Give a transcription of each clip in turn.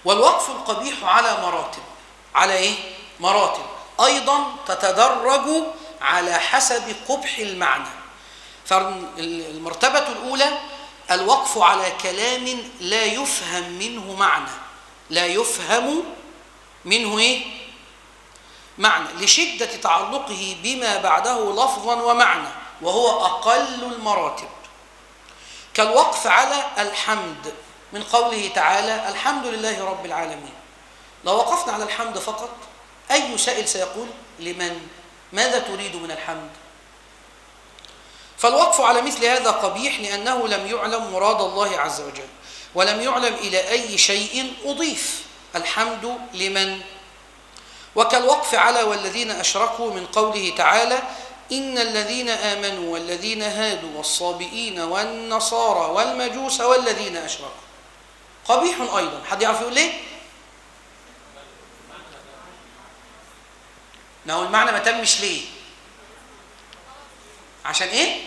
والوقف القبيح على مراتب. على إيه؟ مراتب أيضا تتدرج على حسب قبح المعنى. فالمرتبة الأولى الوقف على كلام لا يفهم منه معنى، لا يفهم منه إيه؟ معنى، لشدة تعلقه بما بعده لفظا ومعنى، وهو أقل المراتب. كالوقف على الحمد من قوله تعالى الحمد لله رب العالمين. لو وقفنا على الحمد فقط أي سائل سيقول لمن؟ ماذا تريد من الحمد؟ فالوقف على مثل هذا قبيح لأنه لم يعلم مراد الله عز وجل، ولم يعلم إلى أي شيء أضيف الحمد لمن. وكالوقف على والذين أشركوا من قوله تعالى إن الذين آمنوا والذين هادوا والصابئين والنصارى والمجوس والذين أشركوا. قبيح أيضا. حد يعرف يقول ليه؟ ما المعنى ما تمش ليه؟ عشان ايه؟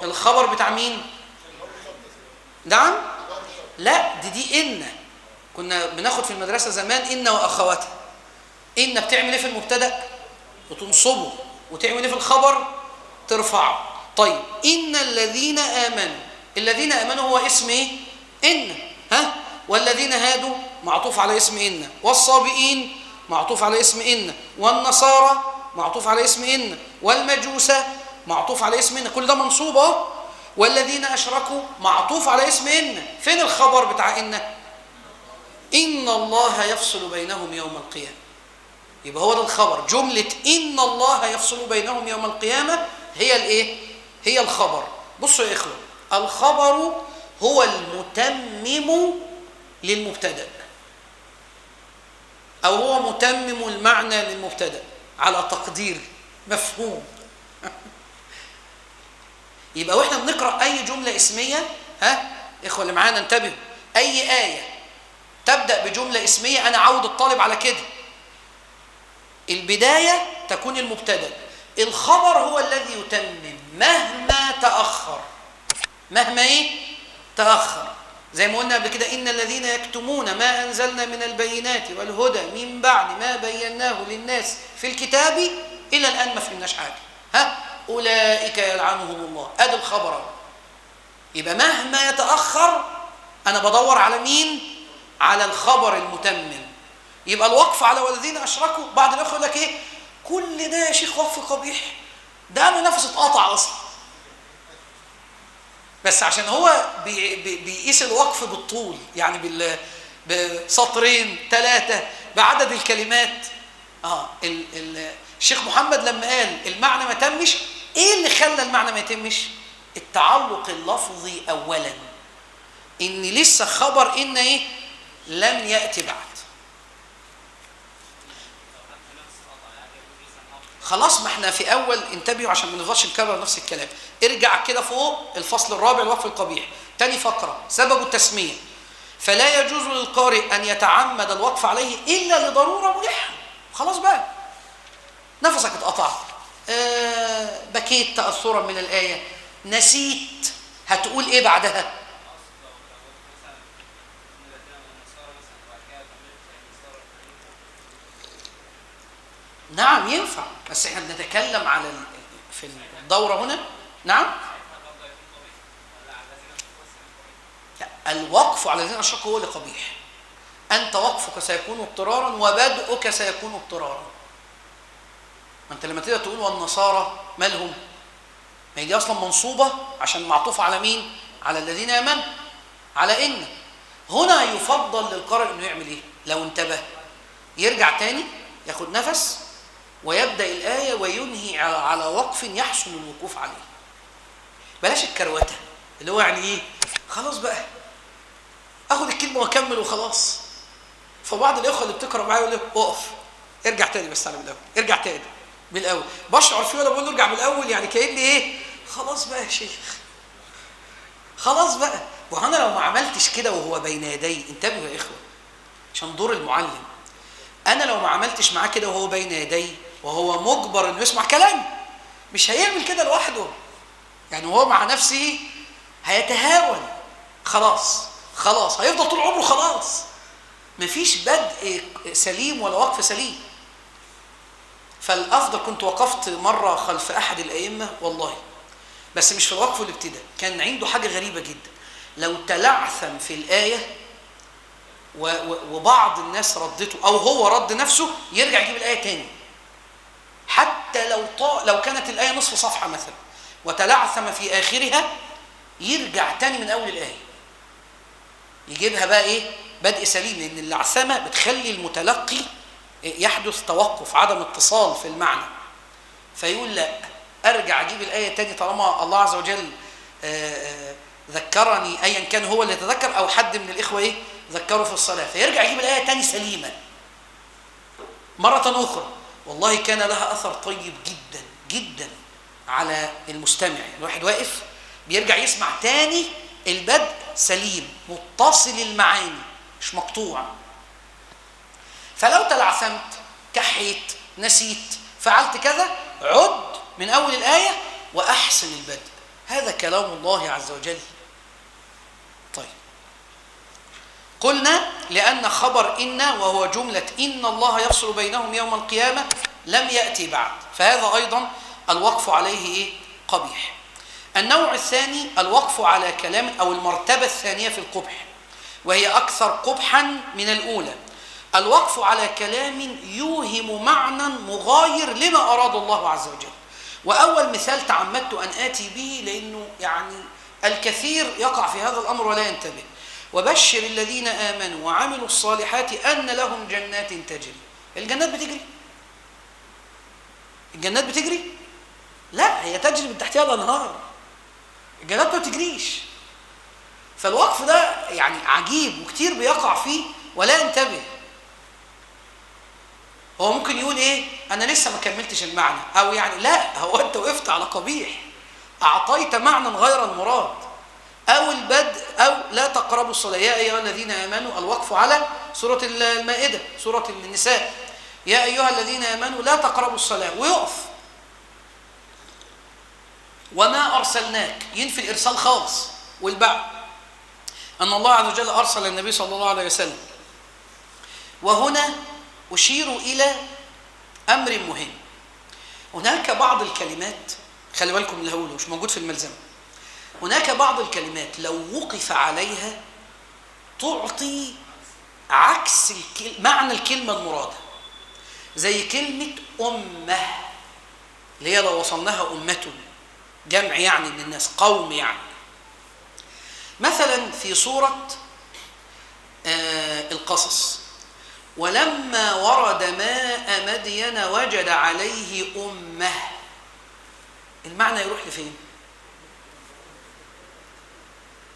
الخبر بتاع مين؟ نعم؟ لا دي إن. كنا بناخد في المدرسة زمان إن وأخواتها. إن بتعمل ايه في المبتدأ؟ وتنصبه. وتعمل ايه في الخبر؟ ترفعه. طيب إن الذين آمنوا، الذين آمنوا هو اسم ايه؟ إن. ها؟ والذين هادوا معطوف على اسم إن، والصابئين معطوف على اسم إن، والنصارى معطوف على اسم إن، والمجوس معطوف على اسم إن. كل ده منصوب اهو. والذين أشركوا معطوف على اسم إن. فين الخبر بتاع إن؟ إن الله يفصل بينهم يوم القيامة. يبقى هو ده الخبر. جملة إن الله يفصل بينهم يوم القيامة هي الإيه؟ هي الخبر. بصوا يا إخوة، الخبر هو المتمم للمبتدأ، أو هو متمم المعنى للمبتدأ على تقدير مفهوم. يبقى واحنا بنقرأ أي جملة اسمية، ها إخوة اللي معانا انتبهوا، أي آية تبدأ بجملة اسمية أنا عود الطالب على كده. البداية تكون المبتدأ، الخبر هو الذي يتمم مهما تأخر. مهما إيه؟ تأخر. زي ما قلنا قبل كده إن الذين يكتمون ما أنزلنا من البينات والهدى من بعد ما بيناه للناس في الكتاب إلى الآن ما فهمناش حاجة. ها؟ أولئك يلعنهم الله. أدي الخبر. يبقى مهما يتأخر أنا بدور على مين؟ على الخبر المتمم. يبقى الوقف على والذين أشركوا، بعض الأخوة يقول لك إيه؟ كل ده يا شيخ وقف قبيح، ده أنا نفسي اتقطع أصلا. بس عشان هو بيقيس الوقف بالطول، يعني بسطرين 3 بعدد الكلمات. الشيخ محمد لما قال المعنى ما تمش، ايه اللي خلى المعنى ما يتمش؟ التعلق اللفظي اولا، ان لسه خبر ان ايه؟ لم يأتي بعد. خلاص ما احنا في اول، انتبهوا عشان ما نفضلش نكرر نفس الكلام. ارجع كده فوق الفصل الرابع الوقف القبيح، تاني فقرة، سبب التسمية. فلا يجوز للقارئ ان يتعمد الوقف عليه الا لضرورة ملحة. خلاص بقى، نفسك اتقطع، بكيت تأثرا من الآية، نسيت، هتقول ايه بعدها؟ نعم ينفع، بس احنا بنتكلم على في الدورة هنا. نعم، الوقف على الذين أشركوا هو اللي قبيح. أنت وقفك سيكون اضطرارا وبدءك سيكون اضطرارا. ما أنت لما تقدر تقول والنصارى مالهم؟ ما هي دي أصلا منصوبة عشان معطوفة على مين؟ على الذين آمنوا، على إن. هنا يفضل للقارئ إنه يعمل إيه؟ لو انتبه يرجع تاني، ياخد نفس، ويبدأ الآية وينهي على وقف يحسن الوقوف عليه. بلاش الكروته اللي هو يعني ايه؟ خلاص بقى اخد الكلمه واكمل وخلاص. فبعض الاخوه اللي بتقرا معايا يقول لي اقف، ارجع تاني بس على من الاول، ارجع تاني من الاول. بشعر فيه وانا بقول له ارجع من الاول، يعني كاني ايه؟ خلاص بقى يا شيخ، خلاص بقى. وانا لو ما عملتش كده وهو بين يدي، انتبهوا يا اخوه عشان دور المعلم، انا لو ما عملتش معاه كده وهو بين يدي وهو مجبر انه يسمع كلامي، مش هيعمل كده لوحده. يعني هو مع نفسه هيتهاون. خلاص خلاص هيفضل طول عمره خلاص، مفيش بدء سليم ولا وقف سليم. فالافضل، كنت وقفت مره خلف احد الائمه والله، بس مش في الوقف والابتداء، كان عنده حاجه غريبه جدا، لو تلعثم في الايه وبعض الناس ردته او هو رد نفسه، يرجع يجيب الايه تاني، حتى لو كانت الايه نصف صفحه مثلا وتلعثم في اخرها، يرجع تاني من اول الايه، يجيبها بقى ايه بدء سليم، لان اللعثمه بتخلي المتلقي يحدث توقف، عدم اتصال في المعنى، فيقول لا، ارجع اجيب الايه تاني طالما الله عز وجل ذكرني، ايا كان هو اللي يتذكر او حد من الاخوه ايه ذكروا في الصلاه، فيرجع يجيب الايه تاني سليمه مره اخرى. والله كان لها اثر طيب جدا جدا على المستمع، الواحد واقف بيرجع يسمع تاني البدء سليم متصل المعاني مش مقطوع. فلو تلعثمت، كحيت، نسيت، فعلت كذا، عد من اول الايه واحسن البدء. هذا كلام الله عز وجل. طيب، قلنا لان خبر ان وهو جمله ان الله يفصل بينهم يوم القيامه لم ياتي بعد، فهذا ايضا الوقف عليه ايه قبيح. النوع الثاني الوقف على كلام، او المرتبه الثانيه في القبح، وهي اكثر قبحا من الاولى، الوقف على كلام يوهم معنى مغاير لما اراد الله عز وجل. واول مثال تعمدت ان اتي به، لانه يعني الكثير يقع في هذا الامر ولا ينتبه: وبشر الذين امنوا وعملوا الصالحات ان لهم جنات تجري. الجنات بتجري؟ الجنات بتجري؟ لا، هي تجري من تحتها الانهار، الجنات ما بتجريش. فالوقف ده يعني عجيب وكتير بيقع فيه ولا ينتبه. هو ممكن يقول ايه، انا لسه ما كملتش المعنى، او يعني لا، هو انت وقفت على قبيح، اعطيت معنى غير المراد، او البدء، او لا تقربوا الصلاه يا ايها الذين امنوا، الوقف على سوره المائده، سوره النساء، يا ايها الذين امنوا لا تقربوا الصلاه، ويقف. وما ارسلناك، ينفي الارسال خالص والبعث، ان الله عز وجل ارسل النبي صلى الله عليه وسلم. وهنا أشير إلى أمر مهم. هناك بعض الكلمات، خلي بالكم اللي هقوله مش موجود في الملزمة، هناك بعض الكلمات لو وقف عليها تعطي عكس معنى الكلمة المرادة، زي كلمة أمة، اللي هي لو وصلناها أمة، جمع يعني من الناس، قوم يعني. مثلا في سورة القصص: ولما ورد ماء مدين وجد عليه أمة، المعنى يروح لفين؟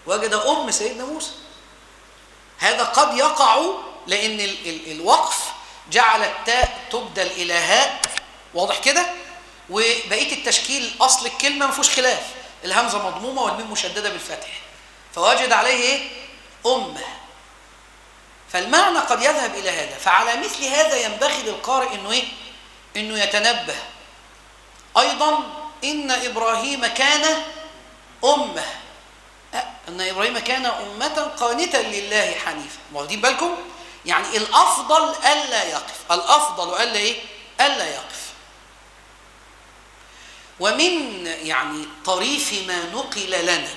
وجد سيدنا موسى. هذا قد يقع لأن الوقف جعل التاء تبدل إلى هاء، واضح كده؟ وبقية التشكيل أصل الكلمة ما فيهوش خلاف، الهمزة مضمومة والميم مشددة بالفتح، فوجد عليه إيه؟ أمة. فالمعنى قد يذهب إلى هذا. فعلى مثل هذا ينبغي للقارئ إنه إيه؟ إنه يتنبه. أيضا إن إبراهيم كان أمة، إن إبراهيم كان أمة قانتا لله حنيفا. واخدين بالكم؟ يعني الأفضل ألا يقف، الأفضل ألا إيه؟ ألا يقف. ومن يعني طريف ما نقل لنا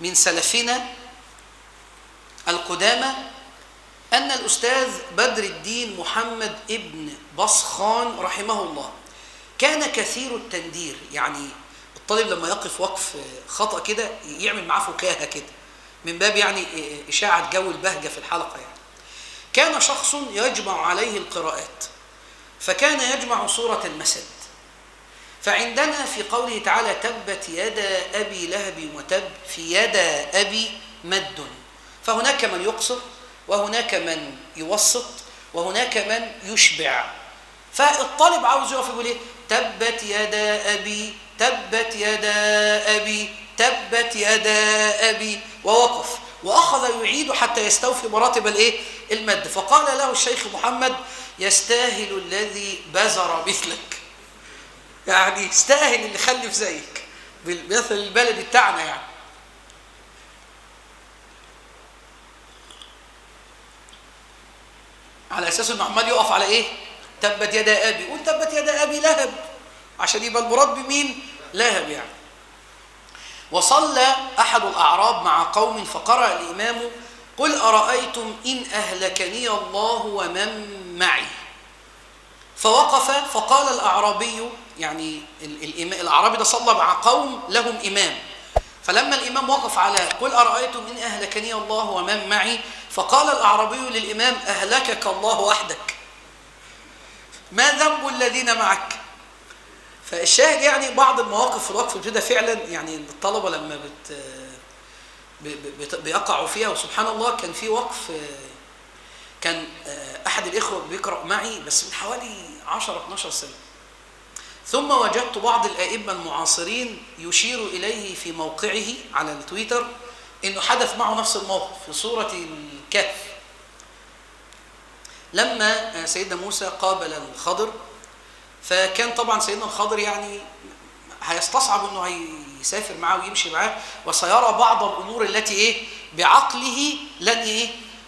من سلفنا القدامى أن الأستاذ بدر الدين محمد ابن بصخان رحمه الله كان كثير التندير، يعني الطالب لما يقف وقف خطأ كده يعمل معاه فكاهة كده من باب يعني إشاعة جو البهجة في الحلقة. يعني كان شخص يجمع عليه القراءات، فكان يجمع سورة المسد، فعندنا في قوله تعالى تبت يدا أبي لهب وتب، في يدا أبي مد، فهناك من يقصر وهناك من يوسط وهناك من يشبع. فالطالب عاوز يقف يقول ايه؟ تبت يدا أبي، تبت يدا أبي، تبت يدا أبي، ووقف وأخذ يعيد حتى يستوفي مراتب الايه؟ المد. فقال له الشيخ محمد: يستاهل الذي بزر مثلك، يعني يستاهل اللي خلف زيك، بالمثل البلدي بتاعنا يعني. على اساس انه عمال يقف على ايه؟ تبت يدا ابي، قول تبت يدا ابي لهب، عشان يبقى المراد بمين؟ لهب يعني. وصلى احد الاعراب مع قوم فقرأ الامام قل ارايتم ان اهلكني الله ومن معي، فوقف فقال الاعرابي، يعني الاعرابي ده صلى مع قوم لهم امام، فلما الامام وقف على قل ارايتم ان اهلكني الله ومن معي، فقال الاعرابي للامام اهلكك الله وحدك، ما ذنب الذين معك؟ فالشاهد يعني بعض المواقف في الوقف الابتدائي فعلا يعني الطلبه لما بيقعوا فيها، وسبحان الله كان في وقف، كان احد الاخوه بيقرا معي بس من حوالي 10-12 سنه، ثم وجدت بعض الائمه المعاصرين يشير اليه في موقعه على التويتر انه حدث معه نفس الموقف في سوره الكهف، لما سيدنا موسى قابل الخضر، فكان طبعا سيدنا الخضر يعني هيستصعب انه هيسافر معاه ويمشي معاه، وسيرى بعض الامور التي ايه بعقله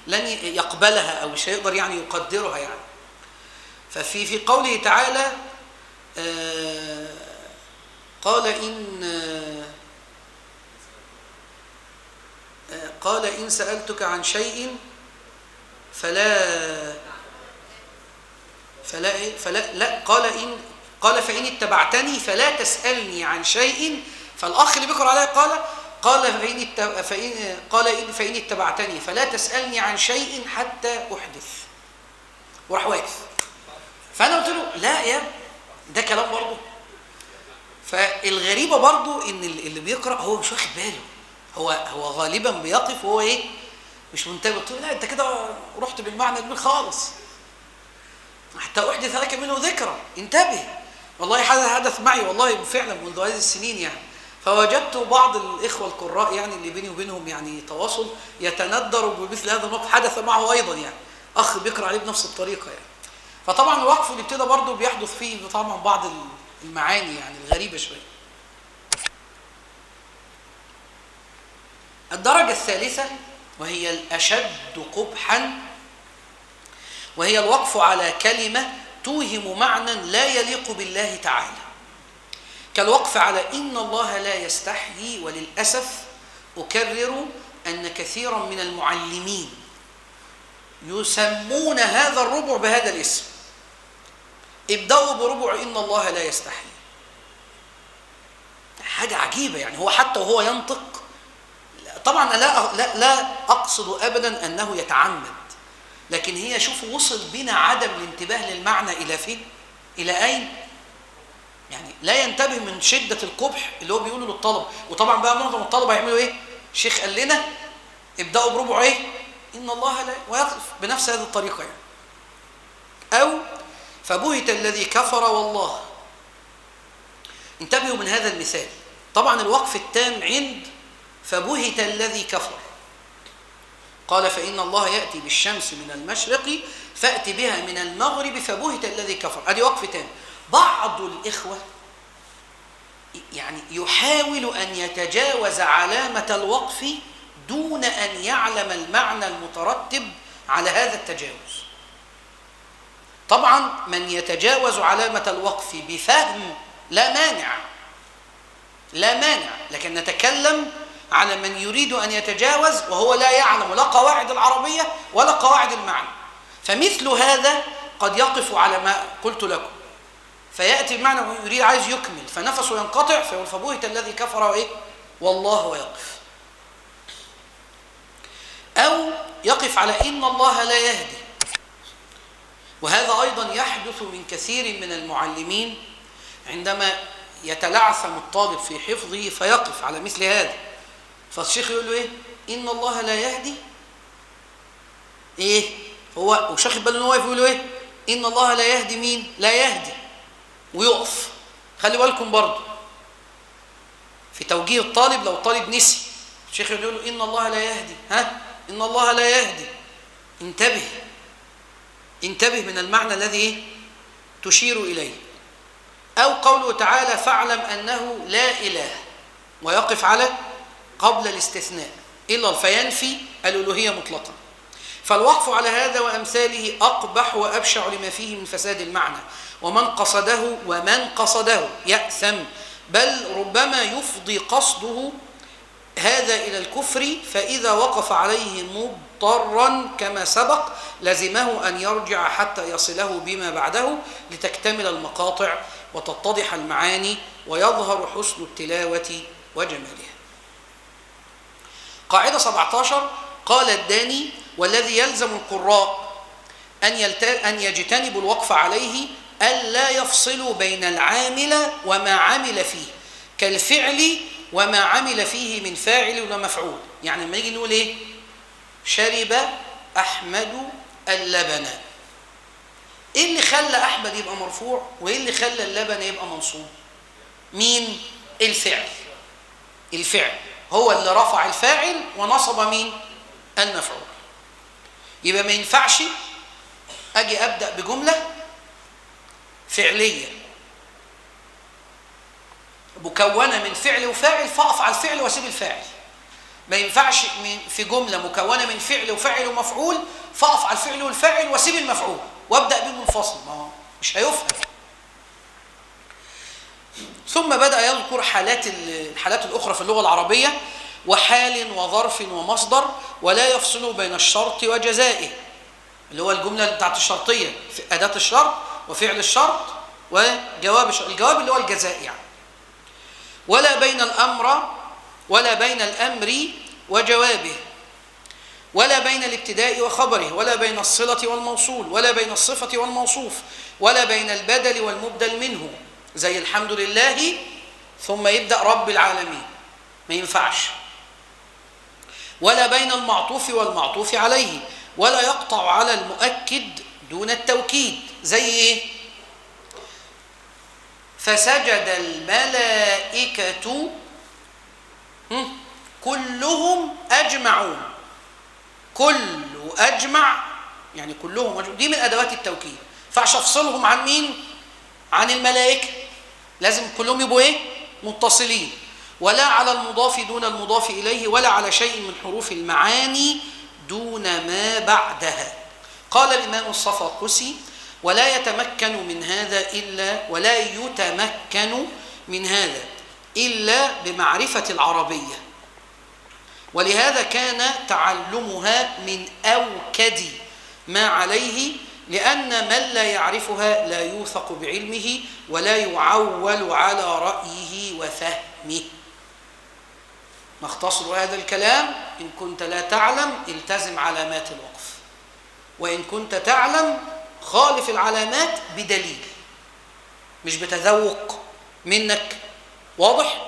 لن يقبلها او مش هيقدر يعني يقدرها يعني. ففي قوله تعالى قال إن سألتك عن شيء قال فإن اتبعتني فلا تسألني عن شيء، فالأخ اللي بيقرأ عليه قال فإن اتبعتني فلا تسألني عن شيء حتى أحدث، وراح واقف. فأنا قلت له لا يا ده كلام برضه. فالغريبة برضه إن اللي بيقرأ هو مش واخد باله، هو غالبا بيقف وهو ايه مش منتبه. قلت له لا انت كده رحت بالمعنى الكبير خالص، حتى احدث لك منه ذكرى، انتبه. والله هذا حدث معي والله فعلا منذ هذه السنين يعني. فوجدت بعض الاخوه القراء يعني اللي بيني وبينهم يعني تواصل يتندر بمثل هذا الموقف، حدث معه ايضا يعني اخ بيقرا عليه بنفس الطريقه يعني. فطبعا الوقف اللي ابتدى برضه بيحدث فيه طبعا بعض المعاني يعني الغريبه شويه. الدرجة الثالثة وهي الأشد قبحا، وهي الوقف على كلمة توهم معنى لا يليق بالله تعالى، كالوقف على إن الله لا يستحيي. وللأسف أكرر أن كثيرا من المعلمين يسمون هذا الربع بهذا الاسم، ابدأوا بربع إن الله لا يستحيي. حاجة عجيبة يعني، هو حتى وهو ينطق طبعا لا أقصد أبدا أنه يتعمد، لكن هي شوفوا وصل بنا عدم الانتباه للمعنى إلى فين؟ إلى أين؟ يعني لا ينتبه من شدة القبح اللي هو بيقوله للطلبة. وطبعا بقى معظم الطلبة يعملوا إيه؟ الشيخ قال لنا ابدأوا بربع إيه؟ إن الله لا، ويقف بنفس هذه الطريقة يعني. أو فبهت الذي كفر والله. انتبهوا من هذا المثال. طبعا الوقف التام عند فبهت الذي كفر، قال فإن الله يأتي بالشمس من المشرق فأتي بها من المغرب فبهت الذي كفر. ادي وقف تاني. بعض الإخوة يعني يحاول أن يتجاوز علامة الوقف دون أن يعلم المعنى المترتب على هذا التجاوز. طبعا من يتجاوز علامة الوقف بفهم لا مانع، لكن نتكلم على من يريد أن يتجاوز وهو لا يعلم لا قواعد العربية ولا قواعد المعنى. فمثل هذا قد يقف على ما قلت لكم، فيأتي بمعنى ويريد عايز يكمل فنفسه ينقطع فيقول فبهت الذي كفر وإيه؟ والله ويقف. أو يقف على إن الله لا يهدي، وهذا أيضا يحدث من كثير من المعلمين عندما يتلعثم الطالب في حفظه فيقف على مثل هذا، فالشيخ يقول له ايه؟ ان الله لا يهدي ايه؟ هو وشاخد باله ان هو يقول له ايه؟ ان الله لا يهدي مين؟ لا يهدي، ويقف. خلي بالكم برضه في توجيه الطالب، لو الطالب نسي الشيخ يقول له ان الله لا يهدي، ان الله لا يهدي، انتبه من المعنى الذي ايه؟ تشير اليه. او قوله تعالى فاعلم انه لا اله، ويقف على قبل الاستثناء إلا فينفي الألوهية مطلقا. فالوقف على هذا وأمثاله أقبح وأبشع لما فيه من فساد المعنى، ومن قصده يأثم، بل ربما يفضي قصده هذا إلى الكفر، فإذا وقف عليه مضطرا كما سبق لزمه أن يرجع حتى يصله بما بعده لتكتمل المقاطع وتتضح المعاني ويظهر حسن التلاوة وجمالها. قاعدة 17: قال الداني: والذي يلزم القراء أن يجتنبوا الوقف عليه ألا يفصلوا بين العامل وما عمل فيه، كالفعل وما عمل فيه من فاعل ومفعول. يعني لما يجي نقول ايه؟ شرب أحمد اللبن، ايه اللي خلى أحمد يبقى مرفوع وايه اللي خلى اللبن يبقى منصوب؟ مين؟ الفعل. الفعل هو اللي رفع الفاعل ونصب مين؟ المفعول. يبقى ما ينفعش أجي أبدأ بجملة فعلية مكونة من فعل وفاعل فأقف على الفعل واسيب الفاعل. ما ينفعش في جملة مكونة من فعل وفاعل ومفعول فأقف على الفعل والفاعل واسيب المفعول وابدأ بيه منفصل، ما مش هيفهم. ثم بدأ يذكر الحالات الأخرى في اللغة العربية، وحال وظرف ومصدر، ولا يفصل بين الشرط وجزائه، اللي هو الجملة بتاعت الشرطية، في أداة الشرط وفعل الشرط وجواب الشرط، الجواب اللي هو الجزاء يعني. ولا بين الأمر وجوابه، ولا بين الابتداء وخبره، ولا بين الصلة والموصول، ولا بين الصفة والموصوف، ولا بين البدل والمبدل منه، زي الحمد لله ثم يبدأ رب العالمين، ما ينفعش. ولا بين المعطوف والمعطوف عليه، ولا يقطع على المؤكد دون التوكيد، زي ايه؟ فسجد الملائكة كلهم أجمعون. كل أجمع يعني كلهم أجمع، دي من أدوات التوكيد. فعش أفصلهم عن مين؟ عن الملائكة، لازم كلهم يبقوا ايه؟ متصلين. ولا على المضاف دون المضاف إليه، ولا على شيء من حروف المعاني دون ما بعدها. قال الإمام الصفاقسي: ولا يتمكن من هذا إلا بمعرفة العربية، ولهذا كان تعلمها من أوكد ما عليه، لأن من لا يعرفها لا يوثق بعلمه ولا يعول على رأيه وفهمه. نختصر هذا الكلام: إن كنت لا تعلم التزم علامات الوقف، وإن كنت تعلم خالف العلامات بدليل مش بتذوق منك. واضح؟